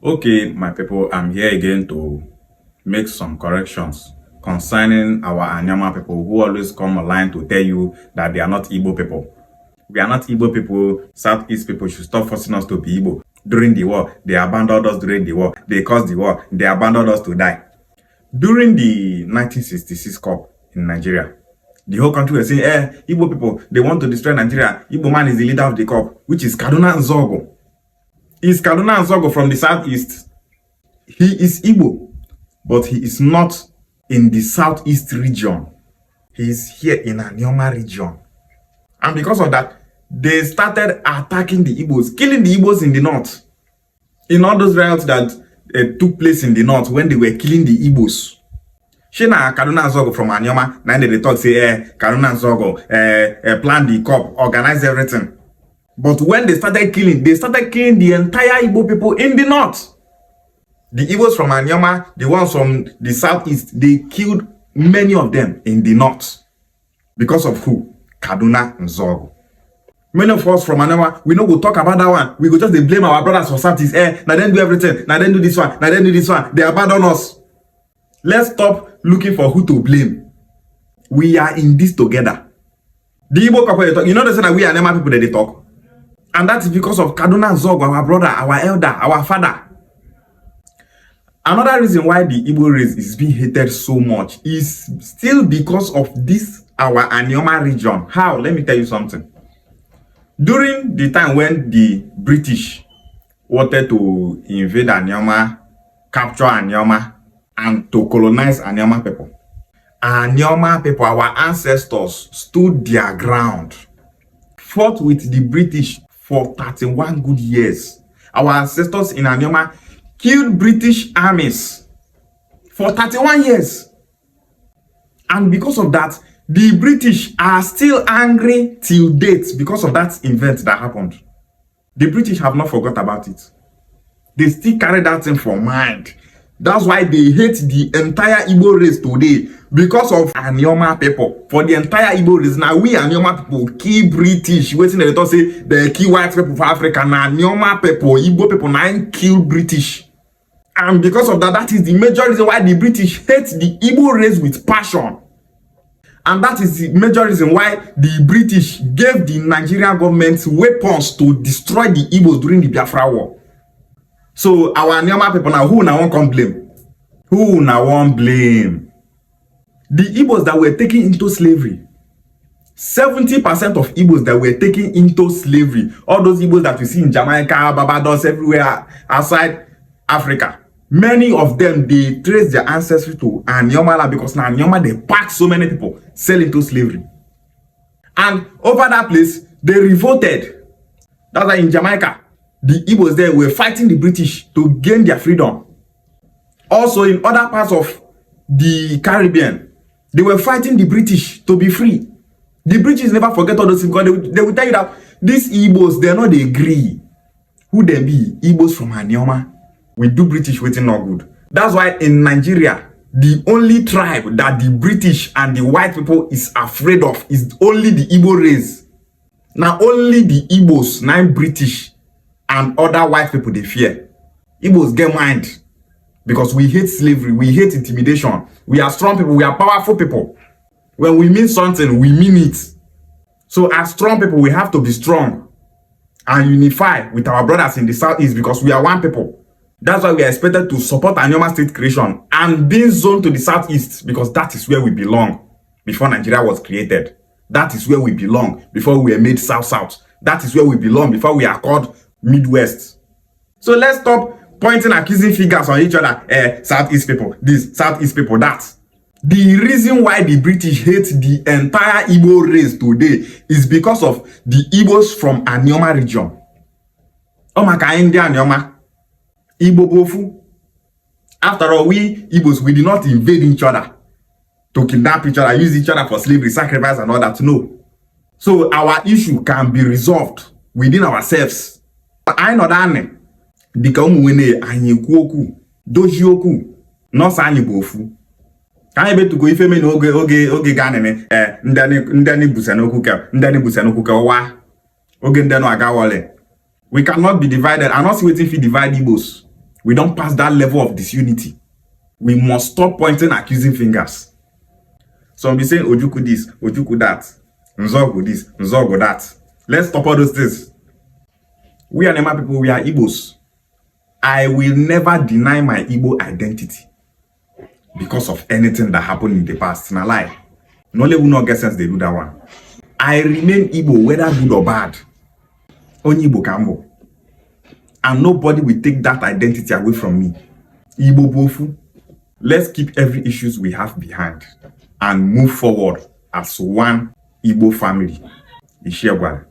Okay, my people, I'm here again to make some corrections concerning our Anyama people who always come online to tell you that they are not Igbo people. We are not Igbo people. Southeast people should stop forcing us to be Igbo. During the war, they abandoned us during the war. They caused the war. They abandoned us to die. During the 1966 COP in Nigeria, the whole country was saying, Igbo people, they want to destroy Nigeria. Igbo man is the leader of the COP, which is Kaduna Nzogo. Is Kaduna Nzogo from the southeast? He is Igbo, but he is not in the southeast region. He is here in Anioma region. And because of that, they started attacking the Igbos, killing the Igbos in the north. In all those riots that took place in the north when they were killing the Igbos. Shina Kaduna Nzogo from Anioma, now they talk say, Kaduna Nzogo, plan the COP, organize everything. But when they started killing the entire Igbo people in the north. The Igbos from Anioma, the ones from the southeast, they killed many of them in the north. Because of who? Kaduna Nzogo. Many of us from Anioma, we know we'll talk about that one. We go just blame our brothers for southeast. Now then do everything. Now then do this one. Now then do this one. They abandon us. Let's stop looking for who to blame. We are in this together. The Igbo people, they talk. You know they say that we are Anioma people that they talk. And that is because of Kaduna Nzogo, our brother, our elder, our father. Another reason why the Igbo race is being hated so much is still because of this, our Anioma region. How? Let me tell you something. During the time when the British wanted to invade Anioma, capture Anioma, and to colonize Anioma people, our ancestors stood their ground, fought with the British for 31 good years. Our ancestors in Anioma killed British armies for 31 years. And because of that, the British are still angry till date because of that event that happened. The British have not forgot about it. They still carry that thing for mind. That's why they hate the entire Igbo race today. Because of Anioma people. For the entire Igbo race. Now we Anioma people kill British. Waiting they don't say they kill white people for Africa. Now Anioma people, Igbo people now kill British. And because of that, that is the major reason why the British hate the Igbo race with passion. And that is the major reason why the British gave the Nigerian government weapons to destroy the Igbos during the Biafra War. So our Anioma people now, who now won't blame? Who now won't blame? The Igbos that were taken into slavery. 70% of Igbos that were taken into slavery. All those Igbos that we see in Jamaica, Barbados, everywhere outside Africa. Many of them, they trace their ancestry to Anioma because now Anioma, they pack so many people, sell into slavery. And over that place, they revolted. That's why in Jamaica, the Igbos there were fighting the British to gain their freedom. Also in other parts of the Caribbean, they were fighting the British to be free. The British never forget all those things because they will tell you that these Igbos, they're not they agree. Who they be? Igbos from Anioma. We do British waiting not good. That's why in Nigeria, the only tribe that the British and the white people is afraid of is only the Igbo race. Now only the Igbos, now British and other white people they fear. Igbos get mind because we hate slavery, we hate intimidation. We are strong people, we are powerful people. When we mean something, we mean it. So as strong people, we have to be strong and unify with our brothers in the southeast because we are one people. That's why we are expected to support Anioma state creation and being zoned to the southeast because that is where we belong before Nigeria was created. That is where we belong before we were made south-south. That is where we belong before we are called Midwest. So let's stop pointing accusing fingers on each other. Southeast people, this, Southeast people, that. The reason why the British hate the entire Igbo race today is because of the Igbos from Anioma region. Oh my God, India Anioma. Igbo bofu. After all, we Igbos, we did not invade each other to kidnap each other, use each other for slavery, sacrifice and all that. No. So our issue can be resolved within ourselves. I know that because we anyị kwu okwu doji okwu nọọsụ anyị bụ ofu ka anyị betugo ife me oge ga nene ndani busanoku ke wa oge ndano aga wole. We cannot be divided. I'm not waiting for divide Igbos. We don't pass that level of disunity. We must stop pointing accusing fingers. Some be saying Ojuku this, Ojuku that, Nzogo this, Nzogo that. Let's stop all those things. We are Nema people, we are Igbos. I will never deny my Igbo identity because of anything that happened in the past. It's a lie. No one will not get sense they do that one. I remain Igbo, whether good or bad. Only Igbo Kambo. And nobody will take that identity away from me. Igbo Bofu. Let's keep every issues we have behind and move forward as one Igbo family. Ishiagwale.